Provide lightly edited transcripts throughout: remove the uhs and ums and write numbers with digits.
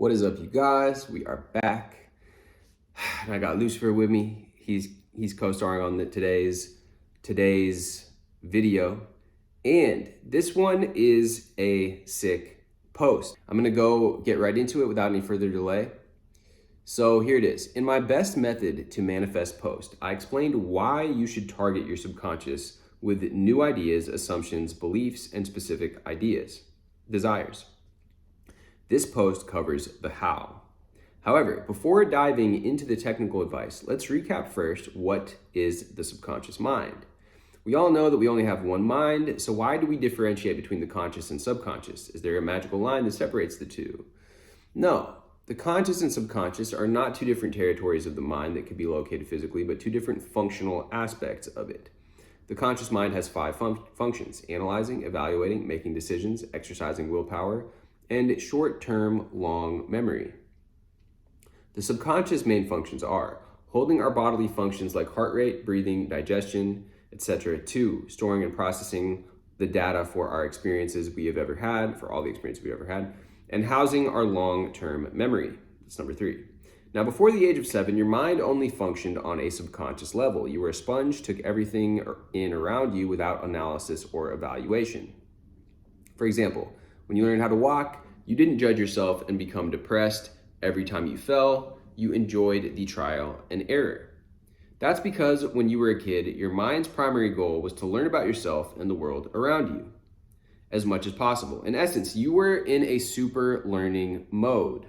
What is up, you guys? We are back. And I got Lucifer with me. He's co-starring on today's video. And this one is a sick post. I'm gonna go get right into it without any further delay. So here it is. In my best method to manifest post, I explained why you should target your subconscious with new ideas, assumptions, beliefs, and specific desires. This post covers the how. However, before diving into the technical advice, let's recap first what is the subconscious mind. We all know that we only have one mind, so why do we differentiate between the conscious and subconscious? Is there a magical line that separates the two? No, the conscious and subconscious are not two different territories of the mind that could be located physically, but two different functional aspects of it. The conscious mind has five functions: analyzing, evaluating, making decisions, exercising willpower, and short-term long memory. The subconscious main functions are holding our bodily functions like heart rate, breathing, digestion, etc. 2, storing and processing the data for our experiences we have ever had, for all the experiences we've ever had, and housing our long-term memory. That's number 3. Now, before the age of 7, your mind only functioned on a subconscious level. You were a sponge, took everything in around you without analysis or evaluation. For example, when you learned how to walk, you didn't judge yourself and become depressed every time you fell. You enjoyed the trial and error. That's because when you were a kid, your mind's primary goal was to learn about yourself and the world around you as much as possible. In essence, you were in a super learning mode.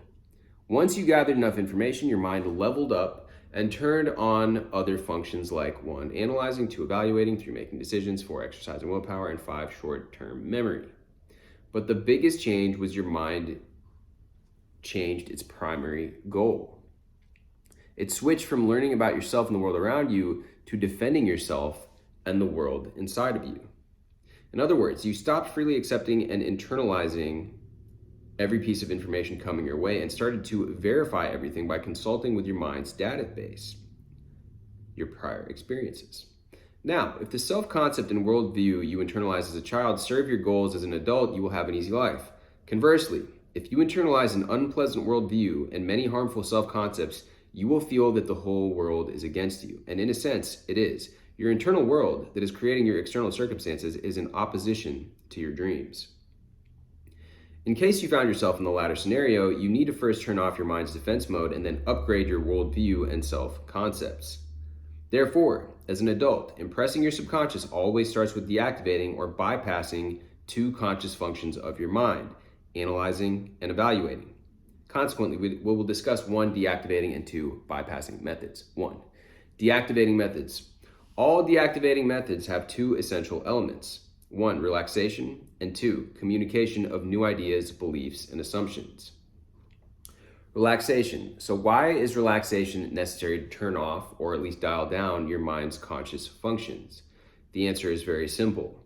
Once you gathered enough information, your mind leveled up and turned on other functions like 1, analyzing, 2, evaluating, 3, making decisions, 4, exercising willpower, and 5, short-term memory. But the biggest change was your mind changed its primary goal. It switched from learning about yourself and the world around you to defending yourself and the world inside of you. In other words, you stopped freely accepting and internalizing every piece of information coming your way and started to verify everything by consulting with your mind's database, your prior experiences. Now, if the self-concept and worldview you internalize as a child serve your goals as an adult, you will have an easy life. Conversely, if you internalize an unpleasant worldview and many harmful self-concepts, you will feel that the whole world is against you. And in a sense, it is. Your internal world that is creating your external circumstances is in opposition to your dreams. In case you found yourself in the latter scenario, you need to first turn off your mind's defense mode and then upgrade your worldview and self-concepts. Therefore, as an adult, impressing your subconscious always starts with deactivating or bypassing 2 conscious functions of your mind: analyzing and evaluating. Consequently, we will discuss 1, deactivating, and 2, bypassing methods. 1, deactivating methods. All deactivating methods have 2 essential elements: 1, relaxation, and 2, communication of new ideas, beliefs, and assumptions. Relaxation. So why is relaxation necessary to turn off, or at least dial down, your mind's conscious functions? The answer is very simple.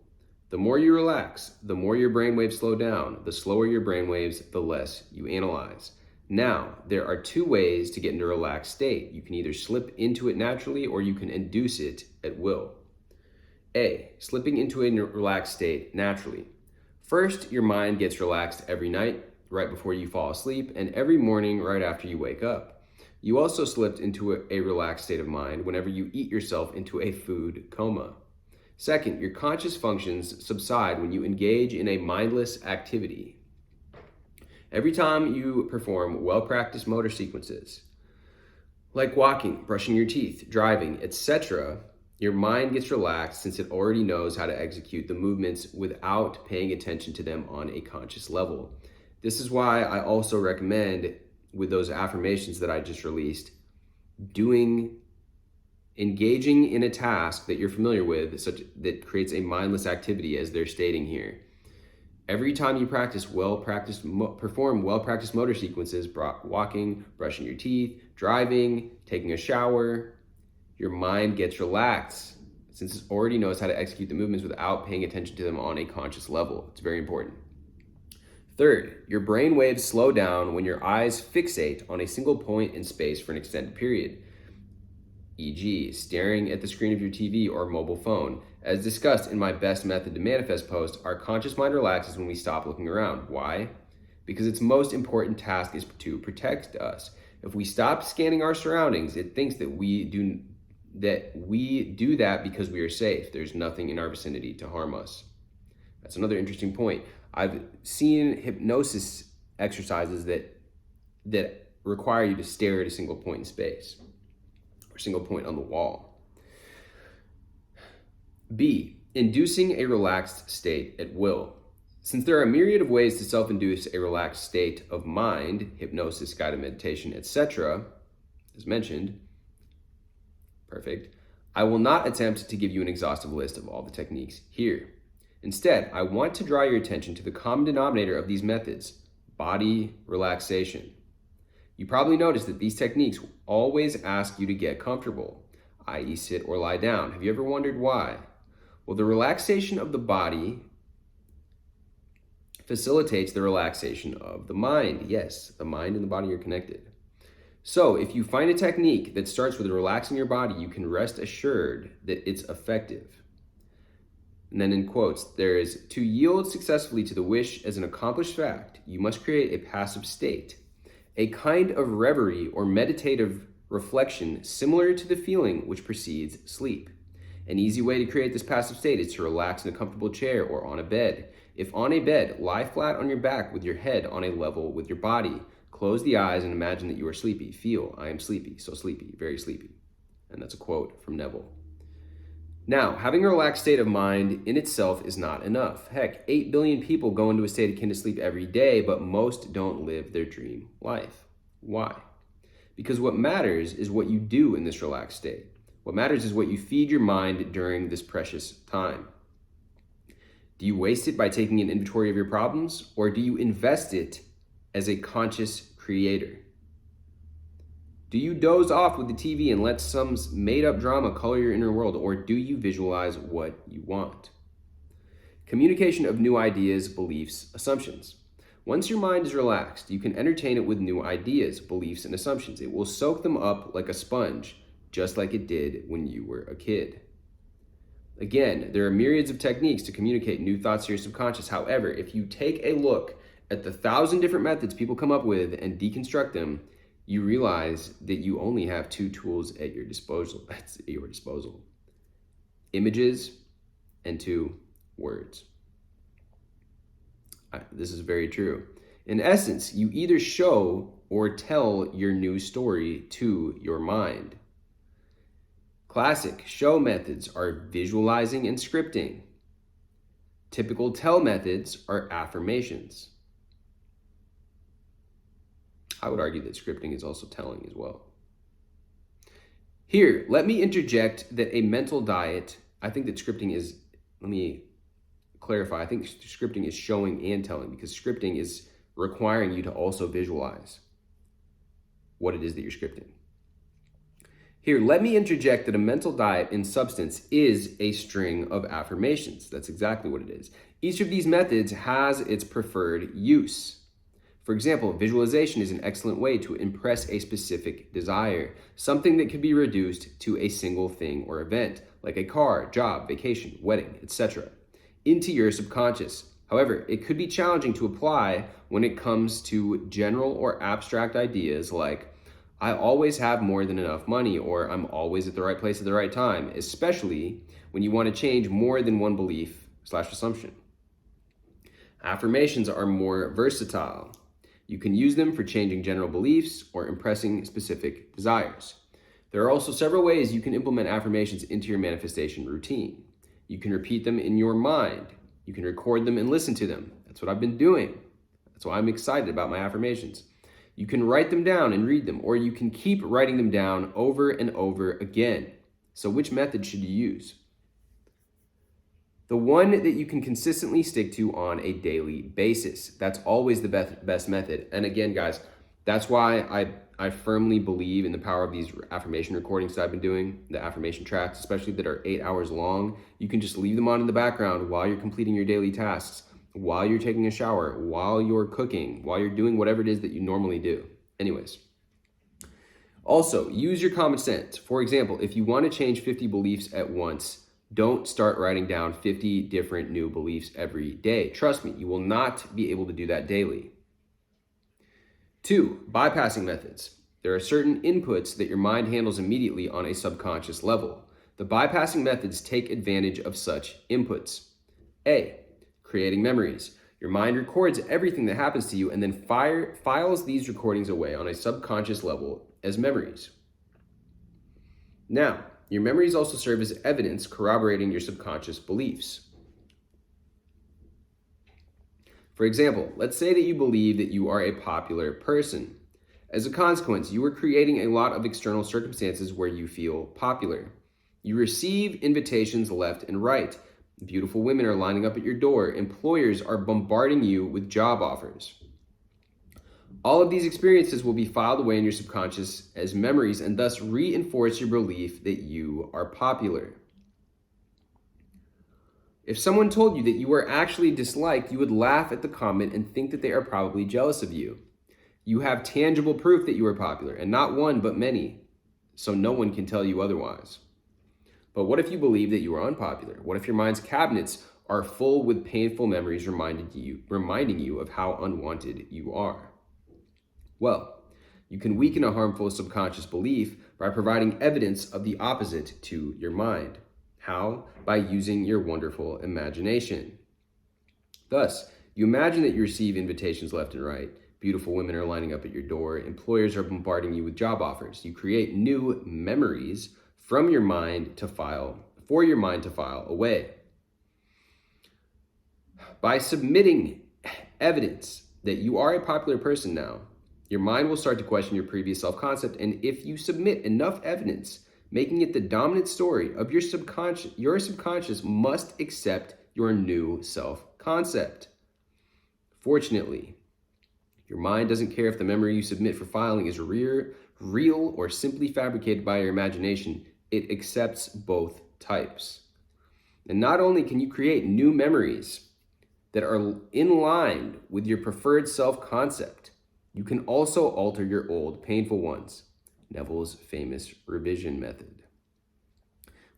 The more you relax, the more your brainwaves slow down. The slower your brainwaves, the less you analyze. Now, there are 2 ways to get into a relaxed state. You can either slip into it naturally or you can induce it at will. A, slipping into a relaxed state naturally. First, your mind gets relaxed every night, right before you fall asleep, and every morning right after you wake up. You also slipped into a relaxed state of mind whenever you eat yourself into a food coma. Second, your conscious functions subside when you engage in a mindless activity. Every time you perform well-practiced motor sequences, like walking, brushing your teeth, driving, etc., your mind gets relaxed since it already knows how to execute the movements without paying attention to them on a conscious level. This is why I also recommend, with those affirmations that I just released, engaging in a task that you're familiar with, that creates a mindless activity, as they're stating here. Every time you perform well-practiced motor sequences, walking, brushing your teeth, driving, taking a shower, your mind gets relaxed since it already knows how to execute the movements without paying attention to them on a conscious level. It's very important. Third, your brain waves slow down when your eyes fixate on a single point in space for an extended period, e.g., staring at the screen of your TV or mobile phone. As discussed in my best method to manifest post, our conscious mind relaxes when we stop looking around. Why? because its most important task is to protect us. If we stop scanning our surroundings, it thinks that we do that because we are safe. There's nothing in our vicinity to harm us. That's another interesting point. I've seen hypnosis exercises that require you to stare at a single point in space or a single point on the wall. B, inducing a relaxed state at will. Since there are a myriad of ways to self-induce a relaxed state of mind, hypnosis, guided meditation, etc., as mentioned, perfect, I will not attempt to give you an exhaustive list of all the techniques here. Instead, I want to draw your attention to the common denominator of these methods, body relaxation. You probably noticed that these techniques always ask you to get comfortable, i.e. sit or lie down. Have you ever wondered why? Well, the relaxation of the body facilitates the relaxation of the mind. Yes, the mind and the body are connected. So if you find a technique that starts with relaxing your body, you can rest assured that it's effective. And then in quotes, there is, to yield successfully to the wish as an accomplished fact, you must create a passive state, a kind of reverie or meditative reflection similar to the feeling which precedes sleep. An easy way to create this passive state is to relax in a comfortable chair or on a bed. If on a bed, lie flat on your back with your head on a level with your body. Close the eyes and imagine that you are sleepy. Feel, I am sleepy, so sleepy, very sleepy. And that's a quote from Neville. Now, having a relaxed state of mind in itself is not enough. Heck, 8 billion people go into a state akin to sleep every day, but most don't live their dream life. Why? Because what matters is what you do in this relaxed state. What matters is what you feed your mind during this precious time. Do you waste it by taking an inventory of your problems, or do you invest it as a conscious creator? Do you doze off with the TV and let some made-up drama color your inner world, or do you visualize what you want? Communication of new ideas, beliefs, assumptions. Once your mind is relaxed, you can entertain it with new ideas, beliefs, and assumptions. It will soak them up like a sponge, just like it did when you were a kid. Again, there are myriads of techniques to communicate new thoughts to your subconscious. However, if you take a look at the 1,000 different methods people come up with and deconstruct them, you realize that you only have 2 tools at your disposal. Images and 2 words. This is very true. In essence, you either show or tell your new story to your mind. Classic show methods are visualizing and scripting. Typical tell methods are affirmations. I would argue that scripting is also telling as well. Here, let me interject that a mental diet, I think that scripting is, let me clarify, I think scripting is showing and telling, because scripting is requiring you to also visualize what it is that you're scripting. Here, let me interject that a mental diet in substance is a string of affirmations. That's exactly what it is. Each of these methods has its preferred use. For example, visualization is an excellent way to impress a specific desire, something that could be reduced to a single thing or event, like a car, job, vacation, wedding, etc., into your subconscious. However, it could be challenging to apply when it comes to general or abstract ideas like, I always have more than enough money, or I'm always at the right place at the right time, especially when you want to change more than one belief/assumption. Affirmations are more versatile. You can use them for changing general beliefs or impressing specific desires. There are also several ways you can implement affirmations into your manifestation routine. You can repeat them in your mind. You can record them and listen to them. That's what I've been doing. That's why I'm excited about my affirmations. You can write them down and read them, or you can keep writing them down over and over again. So which method should you use? The one that you can consistently stick to on a daily basis. That's always the best method. And again, guys, that's why I firmly believe in the power of these affirmation recordings that I've been doing, the affirmation tracks, especially that are 8 hours long. You can just leave them on in the background while you're completing your daily tasks, while you're taking a shower, while you're cooking, while you're doing whatever it is that you normally do. Anyways. Also, use your common sense. For example, if you want to change 50 beliefs at once, don't start writing down 50 different new beliefs every day. Trust me, you will not be able to do that daily. 2, bypassing methods. There are certain inputs that your mind handles immediately on a subconscious level. The bypassing methods take advantage of such inputs. A, creating memories. Your mind records everything that happens to you and then files these recordings away on a subconscious level as memories. Now, your memories also serve as evidence corroborating your subconscious beliefs. For example, let's say that you believe that you are a popular person. As a consequence, you are creating a lot of external circumstances where you feel popular. You receive invitations left and right. Beautiful women are lining up at your door. Employers are bombarding you with job offers. All of these experiences will be filed away in your subconscious as memories and thus reinforce your belief that you are popular. If someone told you that you were actually disliked, you would laugh at the comment and think that they are probably jealous of you. You have tangible proof that you are popular, and not one but many, so no one can tell you otherwise. But what if you believe that you are unpopular? What if your mind's cabinets are full with painful memories reminding you of how unwanted you are? Well, you can weaken a harmful subconscious belief by providing evidence of the opposite to your mind. How? By using your wonderful imagination. Thus, you imagine that you receive invitations left and right. Beautiful women are lining up at your door. Employers are bombarding you with job offers. You create new memories for your mind to file away. By submitting evidence that you are a popular person now, your mind will start to question your previous self-concept, and if you submit enough evidence, making it the dominant story of your subconscious must accept your new self-concept. Fortunately, your mind doesn't care if the memory you submit for filing is real or simply fabricated by your imagination. It accepts both types. And not only can you create new memories that are in line with your preferred self-concept, you can also alter your old painful ones. Neville's famous revision method.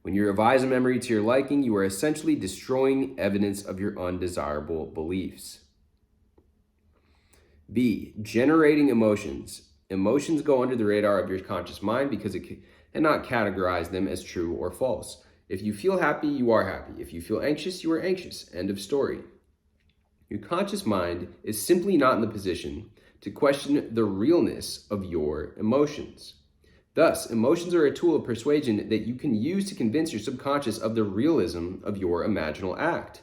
When you revise a memory to your liking, you are essentially destroying evidence of your undesirable beliefs. B, generating emotions. Emotions go under the radar of your conscious mind because it cannot categorize them as true or false. If you feel happy, you are happy. If you feel anxious, you are anxious. End of story. Your conscious mind is simply not in the position to question the realness of your emotions. Thus, emotions are a tool of persuasion that you can use to convince your subconscious of the realism of your imaginal act.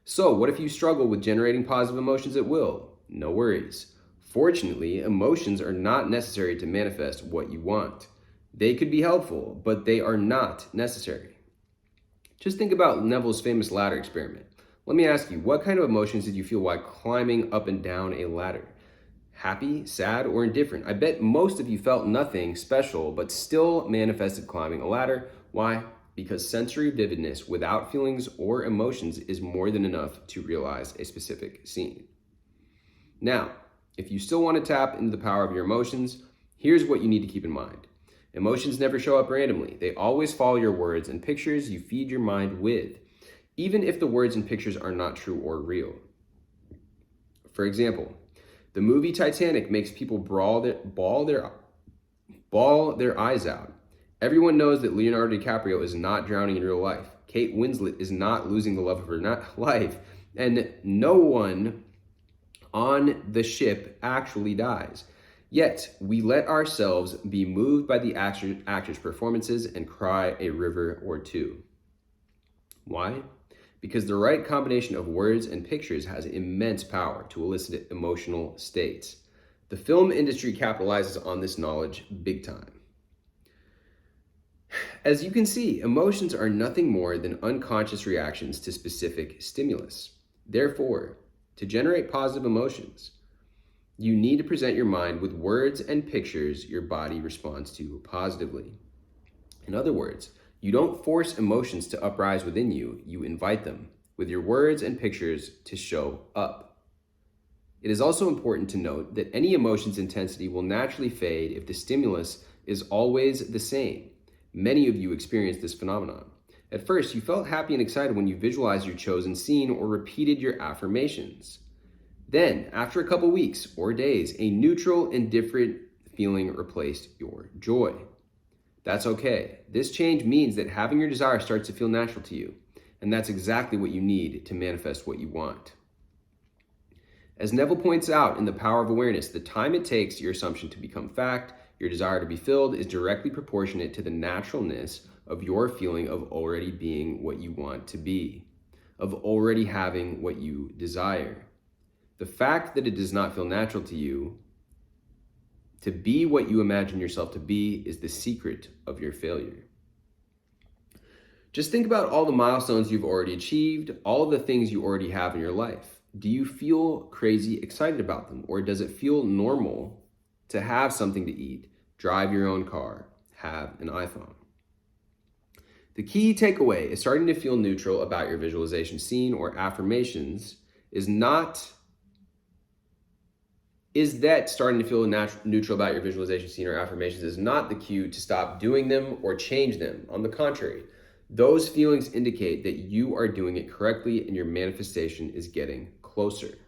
So, what if you struggle with generating positive emotions at will? No worries. Fortunately, emotions are not necessary to manifest what you want. They could be helpful, but they are not necessary. Just think about Neville's famous ladder experiment. Let me ask you, what kind of emotions did you feel while climbing up and down a ladder? Happy, sad, or indifferent? I bet most of you felt nothing special, but still manifested climbing a ladder. Why? Because sensory vividness without feelings or emotions is more than enough to realize a specific scene. Now, if you still want to tap into the power of your emotions, here's what you need to keep in mind. Emotions never show up randomly. They always follow your words and pictures you feed your mind with, even if the words and pictures are not true or real. For example, the movie Titanic makes people bawl their eyes out. Everyone knows that Leonardo DiCaprio is not drowning in real life. Kate Winslet is not losing the love of her life. And no one on the ship actually dies. Yet, we let ourselves be moved by the actors' performances and cry a river or two. Why? Because the right combination of words and pictures has immense power to elicit emotional states. The film industry capitalizes on this knowledge big time. As you can see, emotions are nothing more than unconscious reactions to specific stimulus. Therefore, to generate positive emotions, you need to present your mind with words and pictures your body responds to positively. In other words, you don't force emotions to uprise within you, you invite them with your words and pictures to show up. It is also important to note that any emotion's intensity will naturally fade if the stimulus is always the same. Many of you experience this phenomenon. At first, you felt happy and excited when you visualized your chosen scene or repeated your affirmations. Then, after a couple weeks or days, a neutral and different feeling replaced your joy. That's okay. This change means that having your desire starts to feel natural to you, and that's exactly what you need to manifest what you want. As Neville points out in The Power of Awareness, the time it takes your assumption to become fact, your desire to be filled, is directly proportionate to the naturalness of your feeling of already being what you want to be, of already having what you desire. The fact that it does not feel natural to you to be what you imagine yourself to be is the secret of your failure. Just think about all the milestones you've already achieved, all the things you already have in your life. Do you feel crazy excited about them? Or does it feel normal to have something to eat, drive your own car, have an iPhone? The key takeaway is starting to feel neutral about your visualization scene or affirmations starting to feel neutral about your visualization scene or affirmations is not the cue to stop doing them or change them. On the contrary, those feelings indicate that you are doing it correctly and your manifestation is getting closer.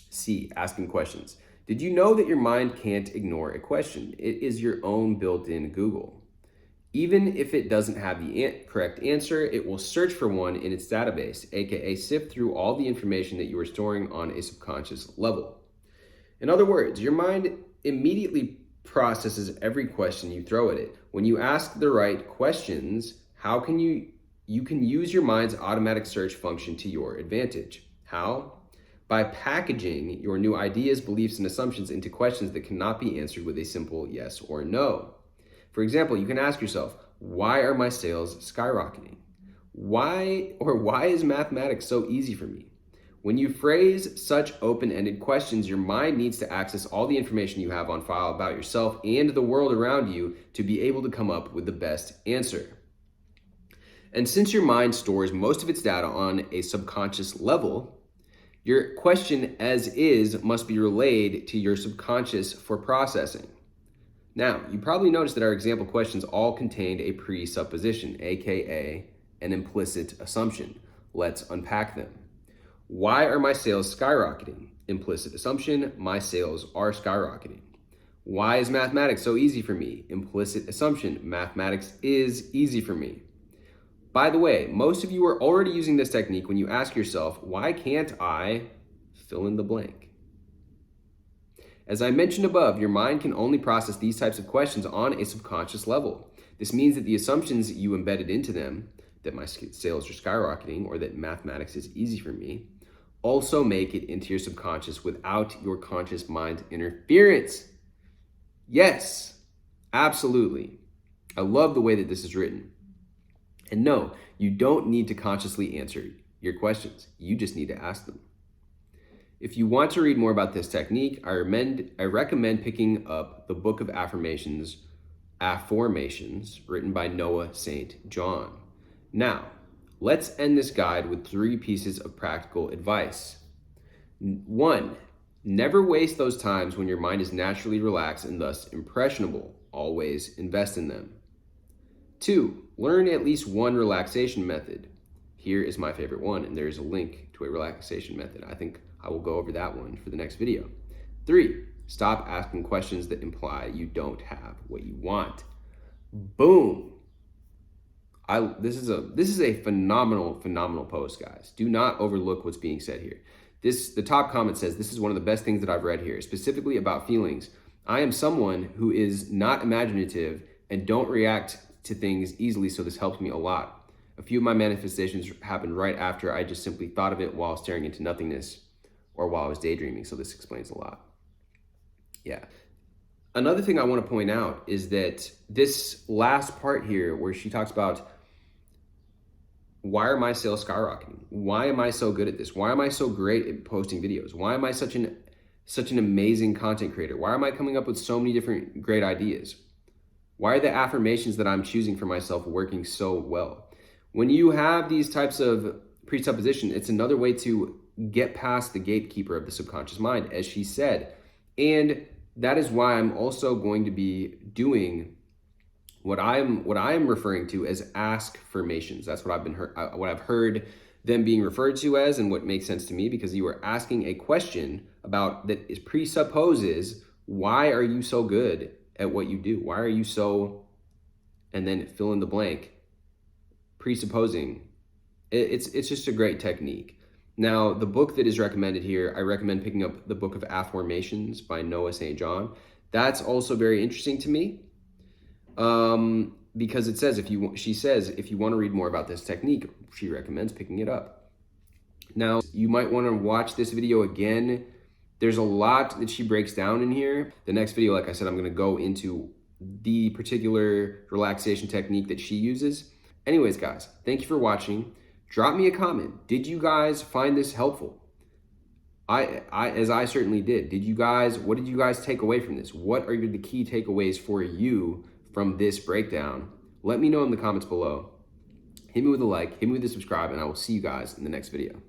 C, asking questions. Did you know that your mind can't ignore a question? It is your own built-in Google. Even if it doesn't have the correct answer, it will search for one in its database, aka sift through all the information that you are storing on a subconscious level. In other words, your mind immediately processes every question you throw at it. When you ask the right questions, you can use your mind's automatic search function to your advantage. How? By packaging your new ideas, beliefs, and assumptions into questions that cannot be answered with a simple yes or no. For example, you can ask yourself, why are my sales skyrocketing? Why is mathematics so easy for me? When you phrase such open-ended questions, your mind needs to access all the information you have on file about yourself and the world around you to be able to come up with the best answer. And since your mind stores most of its data on a subconscious level, your question as is must be relayed to your subconscious for processing. Now, you probably noticed that our example questions all contained a presupposition, aka an implicit assumption. Let's unpack them. Why are my sales skyrocketing? Implicit assumption, my sales are skyrocketing. Why is mathematics so easy for me? Implicit assumption, mathematics is easy for me. By the way, most of you are already using this technique when you ask yourself, why can't I fill in the blank? As I mentioned above, your mind can only process these types of questions on a subconscious level. This means that the assumptions you embedded into them, that my sales are skyrocketing or that mathematics is easy for me, also make it into your subconscious without your conscious mind interference. Yes, absolutely. I love the way that this is written. And no, you don't need to consciously answer your questions. You just need to ask them. If you want to read more about this technique, I recommend picking up the book of affirmations, written by Noah St. John. Now, let's end this guide with 3 pieces of practical advice. 1, never waste those times when your mind is naturally relaxed and thus impressionable. Always invest in them. 2, learn at least one relaxation method. Here is my favorite one, and there's a link to a relaxation method. I think I will go over that one for the next video. 3, stop asking questions that imply you don't have what you want. Boom. This is a phenomenal post, guys. Do not overlook what's being said here. The top comment says, this is one of the best things that I've read here, specifically about feelings. I am someone who is not imaginative and don't react to things easily, so this helps me a lot. A few of my manifestations happened right after I just simply thought of it while staring into nothingness or while I was daydreaming, so this explains a lot. Yeah. Another thing I want to point out is that this last part here where she talks about why are my sales skyrocketing? Why am I so good at this? Why am I so great at posting videos? Why am I such an amazing content creator? Why am I coming up with so many different great ideas? Why are the affirmations that I'm choosing for myself working so well? When you have these types of presupposition, it's another way to get past the gatekeeper of the subconscious mind, as she said. And that is why I'm also going to be doing what I'm referring to as affirmations. That's what I've heard them being referred to as, and what makes sense to me, because you are asking a question about that is presupposes, why are you so good at what you do? Why are you so, and then fill in the blank, presupposing. It's just a great technique. Now, the book that is recommended here, I recommend picking up the book of Affirmations by Noah St. John. That's also very interesting to me, because it says she says if you want to read more about this technique, she recommends picking it up. Now, you might want to watch this video again. There's a lot that she breaks down in here. The next video, like I said, I'm going to go into the particular relaxation technique that she uses. Anyways, guys, thank you for watching. Drop me a comment. Did you guys find this helpful? As I certainly did. What did you guys take away from this? What are the key takeaways for you from this breakdown? Let me know in the comments below. Hit me with a like, hit me with a subscribe, and I will see you guys in the next video.